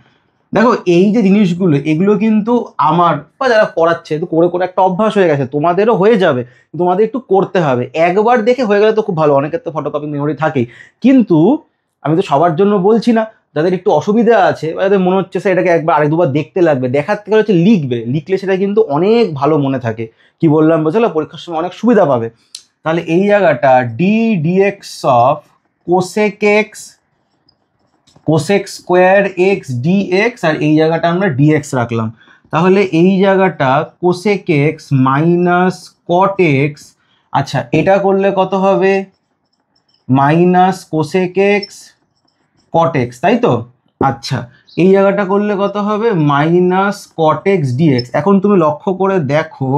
দেখো এই যে জিনিসগুলো, এগুলো কিন্তু আমার বা যারা পড়াচ্ছে তো করে করে একটা অভ্যাস হয়ে গেছে, তোমাদেরও হয়ে যাবে, তোমাদের একটু করতে হবে। একবার দেখে হয়ে গেলে তো খুব ভালো, অনেকের তো ফটোকপি মেমোরি থাকেই, কিন্তু আমি তো সবার জন্য বলছি না, যাদের একটু অসুবিধা আছে বা যাদের মনে হচ্ছে স্যার এটাকে একবার আরেক দুবার দেখতে লাগবে, দেখার থেকে হচ্ছে লিখবে, লিখলে সেটা কিন্তু অনেক ভালো মনে থাকে। কি বললাম বুঝলো, পরীক্ষার সময় অনেক সুবিধা পাবে। তাহলে এই জায়গাটা d dx of cosec x cosec square x d x, আর এই জায়গাটা আমরা ডিএক্স রাখলাম, তাহলে এই জায়গাটা cosec x minus cot x, আচ্ছা এটা করলে কত হবে, minus cosec x cot x, তাই তো। আচ্ছা, এই জায়গাটা করলে কত হবে, মাইনাস কট এক্স ডিএক্স। এখন তুমি লক্ষ্য করে দেখো,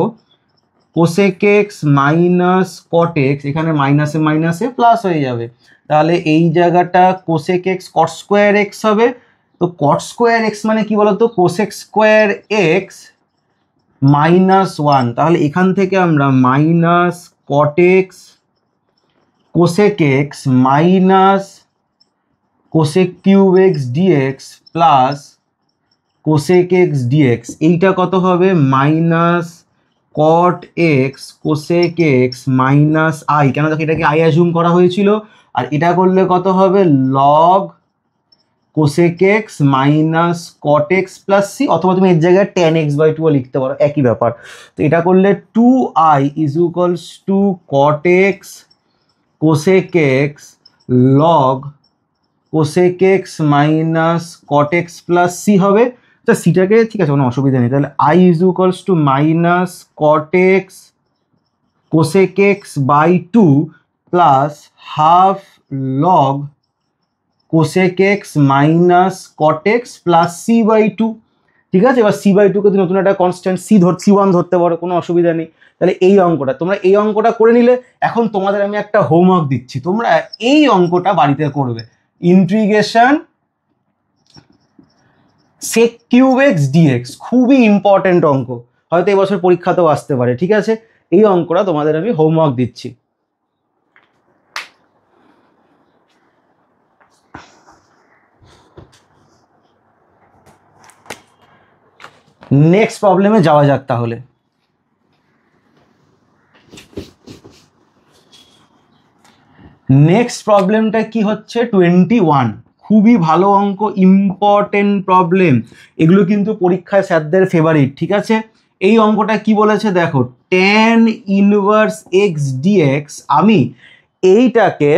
cosec x minus cot x, এখানে মাইনাসে মাইনাসে প্লাস হয়ে যাবে, তাহলে এই জায়গাটা cosec x cot square x হবে। তো কট স্কোয়ার এক্স মানে কি বলতো, cosec square x minus one, তাহলে এখান থেকে আমরা minus cot x cosec x minus cosec cube x dx plus cosec x dx, এইটা কত হবে, minus cot x cosec x minus I, কেন দেখো এটাকে আই অ্যাজুম করা হয়েছিল, আর এটা করলে কত হবে, log cosec x minus cot x plus c, অথবা তুমি এর জায়গায় ট্যান এক্স বাই টু লিখতে পারো, একই ব্যাপার। তো এটা করলে 2i is equals to cot x cosec x log cosec x minus cot x plus c হবে। তা সিটাকে ঠিক আছে, কোনো অসুবিধা নেই। তাহলে i is equals to minus cot x cosec x by two plus half log cosec x minus cot x plus c by two. ঠিক আছে, এবার সি বাই টুকে নতুন একটা কনস্ট্যান্ট সি ওয়ান ধরতে পারো, কোনো অসুবিধা নেই। তাহলে এই অঙ্কটা তোমরা এই অঙ্কটা করে নিলে। এখন তোমাদের আমি একটা হোমওয়ার্ক দিচ্ছি, তোমরা এই অঙ্কটা বাড়িতে করবে। Integration sec cube x dx, খুবই ইম্পর্টেন্ট অঙ্ক, হয়তো এবছর পরীক্ষাতেও আসতে পারে। ঠিক আছে, এই অঙ্কটা তোমাদের আমি হোমওয়ার্ক দিচ্ছি। নেক্সট প্রবলেমে যাওয়া যাক তাহলে। নেক্সট প্রবলেমটা কি হচ্ছে 21, খুবই ভালো অঙ্ক, ইম্পর্টেন্ট প্রবলেম, এগুলো কিন্তু পরীক্ষায় স্যারদের ফেভারিট। ঠিক আছে, এই অঙ্কটা কি বলেছে দেখো, ট্যান ইনভার্স এক্স ডিএক্স, আমি এইটাকে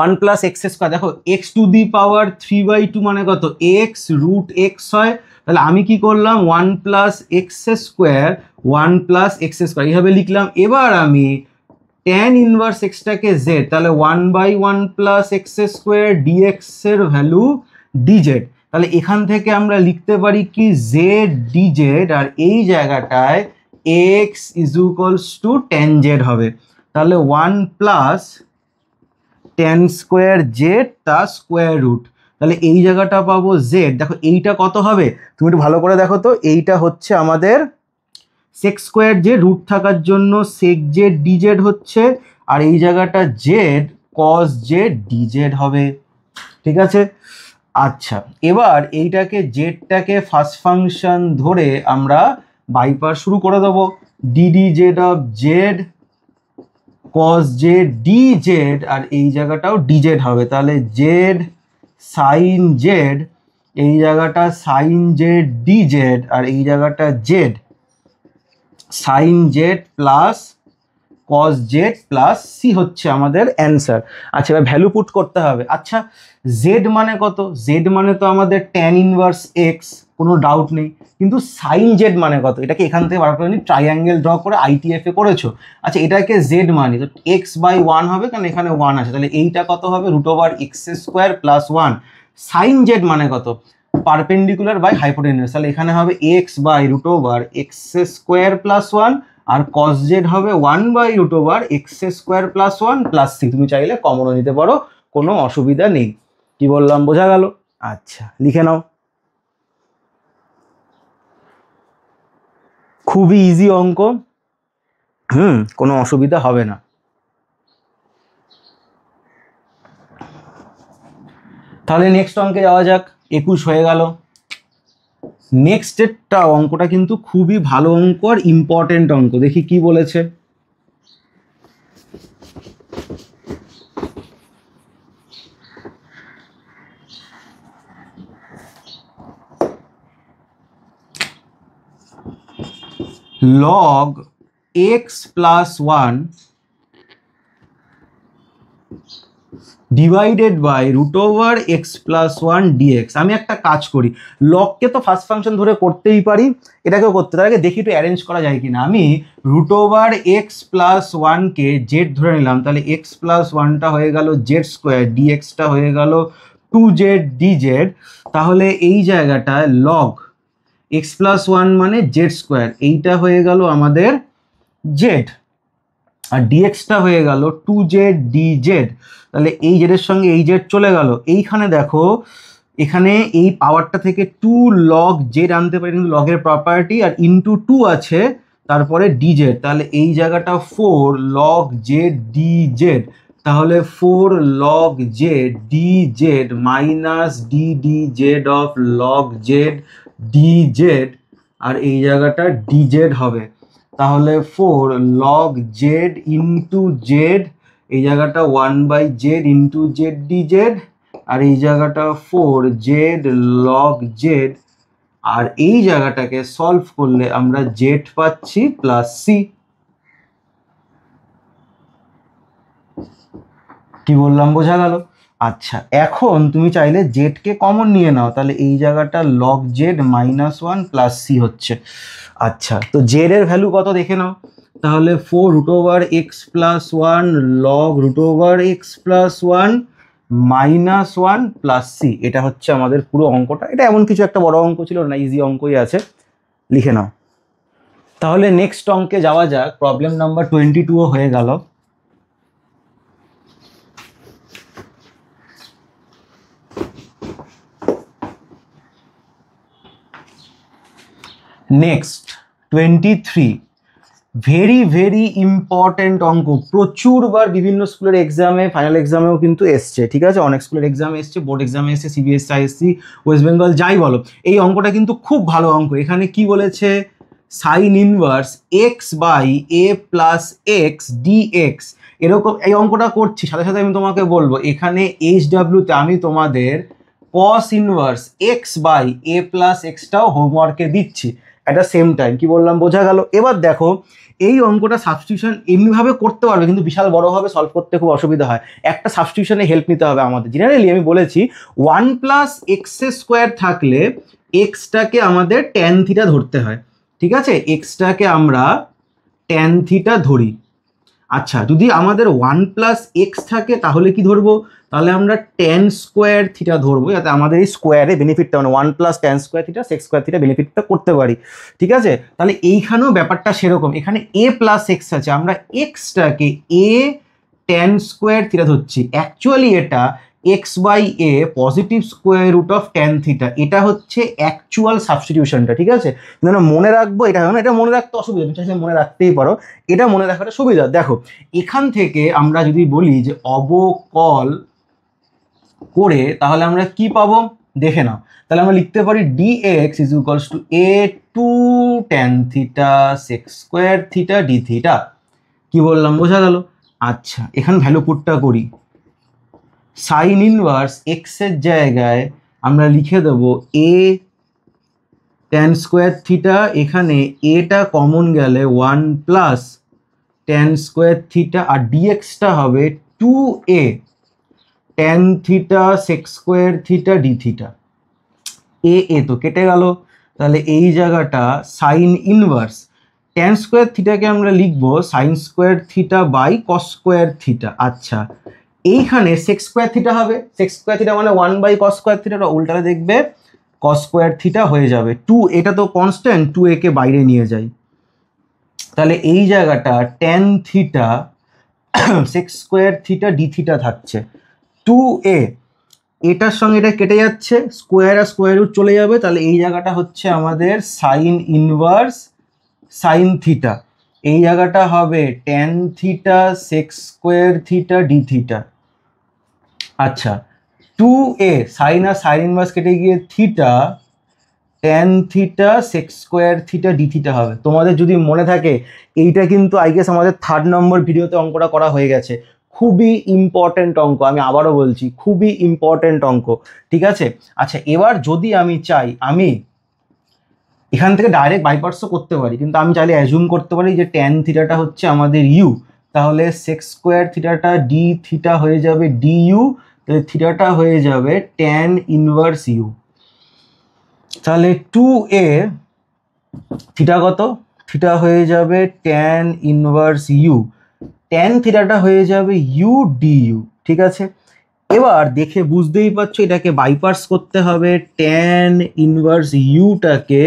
1 প্লাস এক্স স্কোয়ার, দেখো এক্স টু দি পাওয়ার 3/2 মানে কত, এক্স রুট এক্স হয়। তাহলে আমি কি করলাম 1 plus x square 1 plus x square এইভাবে লিখলাম। এবার আমি ট্যান ইনভার্স এক্সটাকে জেড, তাহলে 1/1 প্লাস এক্স স্কোয়ার ডিএক্স এর ভ্যালু ডিজেড। তাহলে এখান থেকে আমরা লিখতে পারি কি জেড ডিজেড, আর এই জায়গাটায় x is equals two tan Z হবে। তাহলে 1 প্লাস ট্যান স্কোয়ার জেড তার স্কোয়ার রুট, তাহলে এই জায়গাটা পাবো জেড। দেখো এইটা কত হবে, তুমি একটু ভালো করে দেখো তো, এইটা হচ্ছে আমাদের সেক স্কোয়ার জেড, রুট থাকার জন্য সেক জেড ডিজেড হচ্ছে, আর এই জায়গাটা জেড কস জেড ডিজেড হবে। ঠিক আছে, আচ্ছা এবার এইটাকে জেডটাকে ফার্স্ট ফাংশন ধরে আমরা বাইপার শুরু করে দেবো, d d z of z cos z d z, আর এই জায়গাটাও ডিজেড হবে। তাহলে জেড সাইন জেড, এই জায়গাটা সাইন জেড ডিজেড, আর এই জায়গাটা z sine z plus cos z plus c হচ্ছে আমাদের অ্যান্সার। আচ্ছা এবার ভ্যালু পুট করতে হবে। আচ্ছা জেড মানে কত, জেড মানে তো আমাদের ট্যান ইনভার্স এক্স, কোনো ডাউট নেই, কিন্তু সাইন জেড মানে কত, এটাকে এখান থেকে বার করে ট্রাইঅ্যাঙ্গেল ড্র করে আইটিএফ এ করেছো। আচ্ছা এটাকে জেড মানি তো এক্স বাই 1 হবে, কারণ এখানে 1 আছে, তাহলে এইটা কত হবে root over x square plus 1। Sine z মানে কত, পারপেন্ডিকুলার বাই হাইপোটেনিউজ, তাহলে এখানে হবে x by root over x square plus 1, আর কস জেড হবে 1 by root over x square plus 1 plus c. তুমি চাইলে কমনও নিতে পারো, কোনো অসুবিধা নেই। কি বললাম বোঝা গেল? আচ্ছা লিখে নাও, খুবই ইজি অঙ্ক, কোনো অসুবিধা হবে না। তাহলে নেক্সট অঙ্কে যাওয়া যাক। 21 হয়ে গেল। নেক্সটটা অঙ্কটা কিন্তু খুবই ভালো অঙ্ক আর ইম্পর্টেন্ট অঙ্ক, দেখি কি বলেছে। log x plus 1 divided by root over x plus 1 dx. আমি একটা কাজ করি, লগকে তো ফার্স্ট ফাংশন ধরে করতেই পারি, এটাকেও করতে, তার আগে দেখি একটু অ্যারেঞ্জ করা যায় কিনা। আমি রুট ওভার এক্স প্লাস 1কে জেড ধরে নিলাম, তাহলে এক্স প্লাস 1টা হয়ে গেল জেড স্কোয়ার, ডিএক্সটা হয়ে গেল 2z ডিজেড। তাহলে এই জায়গাটায় লগ এক্স প্লাস 1 মানে জেড স্কোয়ার, এইটা হয়ে গেল আমাদের জেড, আর ডিএক্সটা হয়ে গেল 2z ডিজেড। তাহলে এই জেডের সঙ্গে এই জেড চলে গেল। এইখানে দেখো, এখানে এই পাওয়ারটা থেকে 2 লগ জেড আনতে পারি, কিন্তু লগের প্রপার্টি, আর ইন্টু 2 আছে, তারপরে ডিজেড, তাহলে এই জায়গাটা 4 লগ জেড ডিজেড। তাহলে 4 log z d z minus d z of log z d z, আর এই জায়গাটা ডিজেড হবে। তাহলে 4 লগ জেড ইন্টু জেড, এই জায়গাটা 1 by z into z d z, আর এই জায়গাটা 4z log z, আর এই জায়গাটাকে সলভ করলে আমরা z পাচ্ছি প্লাস c। কি বললাম বোঝা গেল? আচ্ছা, এখন তুমি চাইলে z কে কমন নিয়ে নাও, তাহলে এই জায়গাটা log z -1 প্লাস c হচ্ছে। আচ্ছা, তো z এর ভ্যালু কত দেখে নাও, তাহলে 4√x plus 1 log √x plus 1 -1 plus c, এটা হচ্ছে আমাদের পুরো অঙ্কটা। এটা এমন কিছু একটা বড় অঙ্ক ছিল না, ইজি অঙ্কই আছে, লিখে নাও। তাহলে নেক্সট অঙ্কে যাওয়া যাক। প্রবলেম নাম্বার 22 হয়ে গেল। নেক্সট 23, ভেরি ভেরি ইম্পর্টেন্ট অঙ্ক, প্রচুরবার বিভিন্ন স্কুলের এক্সামে, ফাইনাল এক্সামেও কিন্তু এসছে, ঠিক আছে? অনেক স্কুলের এক্সামে এসছে, বোর্ড এক্সামে এসছে, সিবিএসসি, আইএসসি, ওয়েস্ট বেঙ্গল, যাই বলো। এই অঙ্কটা কিন্তু খুব ভালো অঙ্ক। এখানে কি বলেছে, sine inverse x by a plus x dx, এরকম এই অঙ্কটা করছি। সাথে সাথে আমি তোমাকে বলবো, এখানে এইচডাব্লিউতে আমি তোমাদের cos inverse x by a plus এক্সটাও হোমওয়ার্কে দিচ্ছি অ্যাট দ্য সেম টাইম। কি বললাম বোঝা গেল? এবার দেখো, এই অঙ্কটা সাবস্টিটিউশন এমনিভাবে করতে পারবে, কিন্তু বিশাল বড়ভাবে সলভ করতে খুব অসুবিধা হয়। একটা সাবস্টিটিউশনে হেল্প নিতে হবে আমাদের। জেনারেলি আমি বলেছি 1 প্লাস এক্স স্কোয়ার থাকলে এক্সটাকে আমাদের ট্যান থিটা ধরতে হয়, ঠিক আছে? এক্সটাকে আমরা ট্যান থিটা ধরি। আচ্ছা, যদি আমাদের 1 প্লাস এক্স থাকে তাহলে কি ধরবো? তাহলে আমরা ট্যান স্কোয়ার থিটা ধরবো, যাতে আমাদের এই স্কোয়ারে বেনিফিটটা, মানে 1 plus tan square theta sec square theta বেনিফিটটা করতে পারি, ঠিক আছে? তাহলে এইখানেও ব্যাপারটা সেরকম। এখানে এ প্লাস এক্স আছে, আমরা এক্সটাকে এ ট্যান স্কোয়ার থিটা ধরছি। অ্যাকচুয়ালি এটা x by a positive square root of tan theta, এটা হচ্ছে অ্যাকচুয়াল সাবস্টিটিউশনটা, ঠিক আছে? কিন্তু আমরা মনে রাখবো এটা, এটা মনে রাখতে অসুবিধা, তুমি চাইলে মনে রাখতেই পারো, এটা মনে রাখাটা সুবিধা। দেখো, এখান থেকে আমরা যদি বলি যে অবকল করে, তাহলে আমরা কি পাবো দেখে নাও। তাহলে আমরা লিখতে পারি dx is equals to a two tan theta sec square theta d theta. কি বললাম বোঝা গেল? আচ্ছা, এখানে ভ্যালু পুটটা করি। সাইন ইনভার্স এক্স এর জায়গায় আমরা লিখে দেবো a ট্যান স্কোয়ার থিটা, এখানে এটা কমন গেলে 1 প্লাস ট্যান স্কোয়ার থিটা, আর ডিএক্সটা হবে 2a tan theta sec square theta d theta. A তো কেটে গেল, তাহলে এই জায়গাটা সাইন ইনভার্স ট্যান স্কোয়ার থিটাকে আমরা লিখবো sine square theta by cos square theta. আচ্ছা, এইখানে সেক্স স্কোয়ার থিটা হবে, সেক্স স্কোয়ার থিটা মানে 1 বাই কস স্কোয়ার থিটা, উল্টালে দেখবে কস স্কোয়ার থিটা হয়ে যাবে। 2, এটা তো কনস্ট্যান্ট, 2a কে বাইরে নিয়ে যাই, তাহলে এই জায়গাটা tan theta sec square theta d theta থাকছে 2a, এটার সঙ্গে এটা কেটে যাচ্ছে, স্কোয়ার আর স্কোয়ার রুট চলে যাবে, তাহলে এই জায়গাটা হচ্ছে আমাদের সাইন ইনভার্স সাইন থিটা, এই জায়গাটা হবে tan theta sec square theta d theta. আচ্ছা, 2a সাইন আর সাইন ইনভার্স কেটে গিয়ে theta tan theta sec square theta d theta হবে। তোমাদের যদি মনে থাকে, এইটা কিন্তু আই গেস আমাদের 3rd নম্বর ভিডিওতে অঙ্কটা করা হয়ে গেছে। খুবই ইম্পর্টেন্ট অঙ্ক, আমি আবারও বলছি, খুবই ইম্পর্টেন্ট অঙ্ক, ঠিক আছে? আচ্ছা, এবার যদি আমি চাই, আমি এখান থেকে ডাইরেক্ট বাইপার্সও করতে পারি, কিন্তু আমি চাইলে অ্যাজুম করতে পারি যে ট্যান থিটাটা হচ্ছে আমাদের ইউ, তাহলে সেক্স স্কোয়ার থিটাটা ডি থিটা হয়ে যাবে ডি ইউ, তাহলে থিটাটা হয়ে যাবে ট্যান ইনভার্স ইউ। তাহলে 2a থিটা কত? থিটা হয়ে যাবে ট্যান ইনভার্স ইউ, ট্যান থিটাটা হয়ে যাবে ইউ ডি ইউ, ঠিক আছে? এবার দেখে বুঝতেই পারছো, এটাকে বাইপার্স করতে হবে। ট্যান ইনভার্স ইউটাকে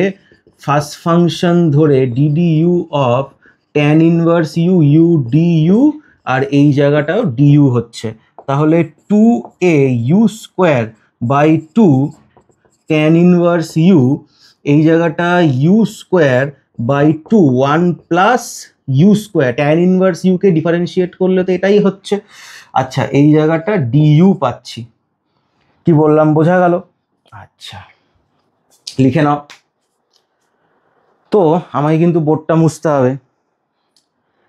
ফার্স্ট ফাংশন ধরে d d u of tan inverse u u d u, আর এই জায়গাটাও ডি ইউ হচ্ছে, তাহলে 2a u square by 2 tan inverse u, এই জায়গাটা u square by 2 1 plus u square, tan inverse ইউকে ডিফারেন্সিয়েট করলে তো এটাই হচ্ছে। আচ্ছা, এই জায়গাটা ডিইউ পাচ্ছি। কি বললাম বোঝা গেল? আচ্ছা, লিখে নাও। তো আমাকে কিন্তু বোর্ডটা মুছতে হবে,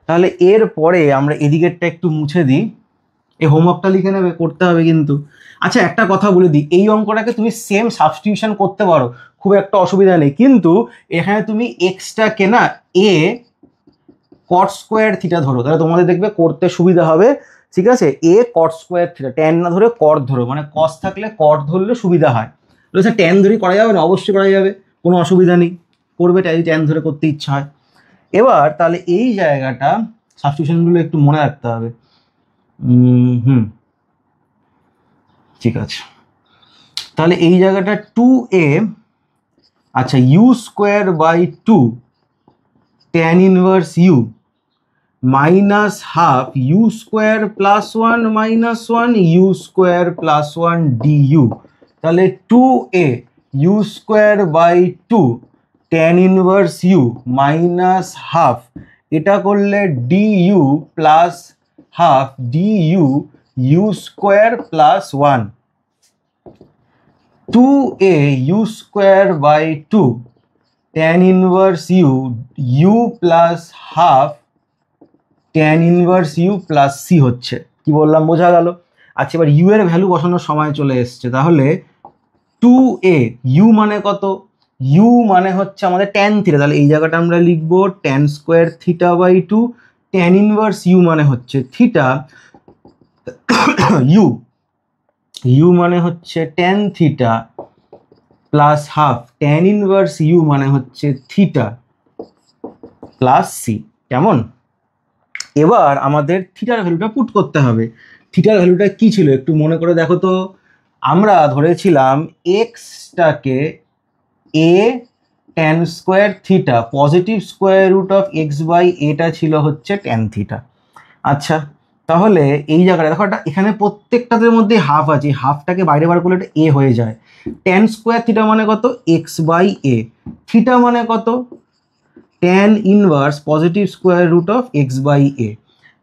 তাহলে এর পরে আমরা এদিকেরটা একটু মুছে দিই, এই হোমওয়ার্কটা লিখে নেবে, করতে হবে কিন্তু। আচ্ছা একটা কথা বলে দিই, এই অঙ্কটাকে তুমি সেম সাবস্টিটিউশন করতে পারো, খুব একটা অসুবিধা নেই, কিন্তু এখানে তুমি এক্সটাকে না এ কট স্কোয়ার থিটা ধরো, তাহলে তোমাদের দেখবে করতে সুবিধা হবে। ঠিক আছে, এ কট স্কোয়ার থিটা, ট্যান না ধরে কট ধরো, মানে কস থাকলে কট ধরলে সুবিধা হয়। স্যার ট্যান ধরে করা যাবে না? অবশ্যই করা যাবে, কোনো অসুবিধা নেই, করবে ট্যান ধরে করতে ইচ্ছা হয়। এবার তাহলে এই জায়গাটা সাবস্টিটিউশনগুলো একটু মনে রাখতে হবে। ঠিক আছে, তাহলে এই জায়গাটা 2a, আচ্ছা u square by 2 tan inverse u minus half u square plus 1 minus 1 u square plus 1 du. তাহলে 2a u square by 2 tan inverse u minus half, এটা করলে du plus half du u square plus 1, 2a u square by 2 tan inverse u u plus half tan inverse u plus c হচ্ছে। কি বললাম বোঝা গেল? আচ্ছা এবার you এর ভ্যালু বসানোর সময় চলে এসছে, তাহলে 2a ইউ মানে কত? ইউ মানে হচ্ছে আমাদের ট্যান থিটা, তাহলে এই জায়গাটা আমরা লিখবো tan square theta by 2, tan inverse u মানে হচ্ছে থিটা, ইউ ইউ মানে হচ্ছে tan theta plus half tan inverse u মানে হচ্ছে থিটা প্লাস সি। কেমন? এবার আমাদের থিটার ভ্যালুটা পুট করতে হবে। থিটার ভ্যালুটা কি ছিল একটু মনে করে দেখো তো। আমরা ধরেছিলাম এক্সটাকে a tan square theta, positive square root of x by এটা ছিল হচ্ছে ট্যান থিটা। আচ্ছা তাহলে এই জায়গাটা দেখো, এখানে প্রত্যেকটাদের মধ্যে হাফ আছে, হাফটাকে বাইরে বার করলে এটা এ হয়ে যায়। ট্যান স্কোয়ার থিটা মানে কত? X by A. থিটা মানে কত? Tan inverse positive square root of x by a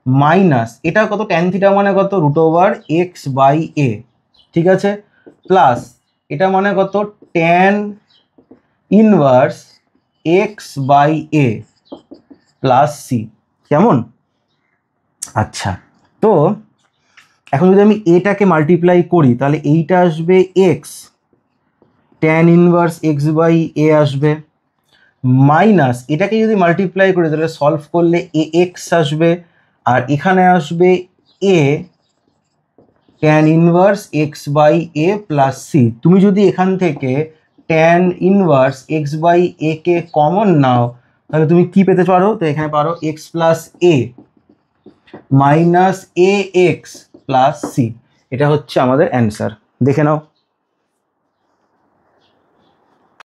minus এটা কত? ট্যান থিটা মানে কত? Root over x by a. ঠিক আছে, প্লাস এটা মানে কত? Tan inverse x by a plus c. কেমন? আচ্ছা তো এখন যদি আমি এটাকে মাল্টিপ্লাই করি তাহলে এইটা আসবে x, tan inverse x by a আসবে, মাইনাস এটাকে যদি মাল্টিপ্লাই করি তাহলে সলভ করলে এ এক্স আসবে, আর এখানে আসবে a tan inverse x by a plus c. তুমি যদি এখান থেকে tan inverse x by a কে কমন নাও তাহলে তুমি কি পেতে পারো? তো এখানে পারো x plus a minus a x plus c, এটা হচ্ছে আমাদের অ্যান্সার। দেখে নাও।